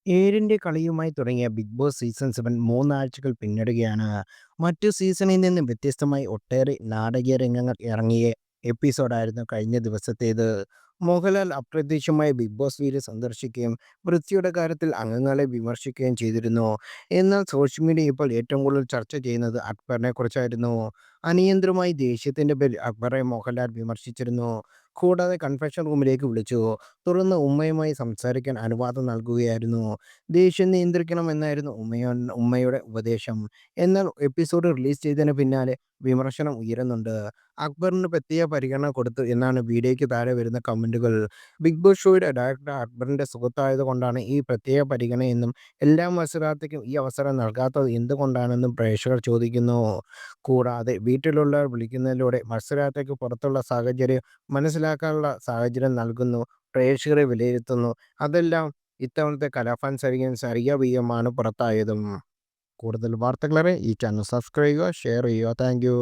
ഏഴിന്റെ കളിയുമായി തുടങ്ങിയ big boss season 7 മൂന്നാഴ്ചകൾ പിന്നിടുകയാണ്. മറ്റു സീസണിൽ നിന്ന് വ്യത്യസ്തമായി ഒട്ടേറെ നാടകീയ രംഗങ്ങൾ ഇറങ്ങിയ എപ്പിസോഡായിരുന്നു കഴിഞ്ഞ ദിവസത്തേത്. മോഹൻലാൽ അപ്രത്യക്ഷമായി ബിഗ് ബോസ് വീട് സന്ദർശിക്കുകയും വൃത്തിയുടെ കാര്യത്തിൽ അംഗങ്ങളെ വിമർശിക്കുകയും ചെയ്തിരുന്നു. എന്നാൽ സോഷ്യൽ മീഡിയ ഇപ്പോൾ ഏറ്റവും കൂടുതൽ ചർച്ച ചെയ്യുന്നത് അക്ബറിനെ കുറിച്ചായിരുന്നു. അനിയന്ത്രിതമായി ദേഷ്യത്തിന്റെ പേരിൽ അക്ബറെ മോഹൻലാൽ വിമർശിച്ചിരുന്നു. കൂടാതെ കൺഫെഷൻ റൂമിലേക്ക് വിളിച്ചു. തുടർന്ന് ഉമ്മയുമായി സംസാരിക്കാൻ അനുവാദം നൽകുകയായിരുന്നു. ദേഷ്യം നിയന്ത്രിക്കണമെന്നായിരുന്നു ഉമ്മയുടെ ഉപദേശം. എന്നാൽ എപ്പിസോഡ് റിലീസ് ചെയ്തതിന് പിന്നാലെ വിമർശനം ഉയരുന്നുണ്ട്. അക്ബറിന് പ്രത്യേക പരിഗണന കൊടുത്തു എന്നാണ് വീഡിയോയ്ക്ക് താഴെ വരുന്ന കമന്റുകൾ. ബിഗ് ബോസ് ഷോയുടെ ഡയറക്ടർ അക്ബറിന്റെ സുഹൃത്തായതുകൊണ്ടാണ് ഈ പ്രത്യേക പരിഗണനയെന്നും എല്ലാ മത്സരാർത്ഥിക്കും ഈ അവസരം നൽകാത്തത് എന്തുകൊണ്ടാണെന്നും പ്രേക്ഷകർ ചോദിക്കുന്നു. കൂടാതെ വീട്ടിലുള്ളവർ വിളിക്കുന്നതിലൂടെ മത്സരാർത്ഥിക്ക് പുറത്തുള്ള സാഹചര്യം മനസ്സിലാക്കാനുള്ള സാഹചര്യം നൽകുന്നു, പ്രേക്ഷകരെ വിലയിരുത്തുന്നു. അതെല്ലാം ഇത്തവണത്തെ കലാഭവൻ സരിഗ വിഎമ്മാണ് പുറത്തായതും. കൂടുതൽ വാർത്തകളറിയാൻ ഈ ചാനൽ സബ്സ്ക്രൈബ് ചെയ്യുക, ഷെയർ ചെയ്യുക. Thank you.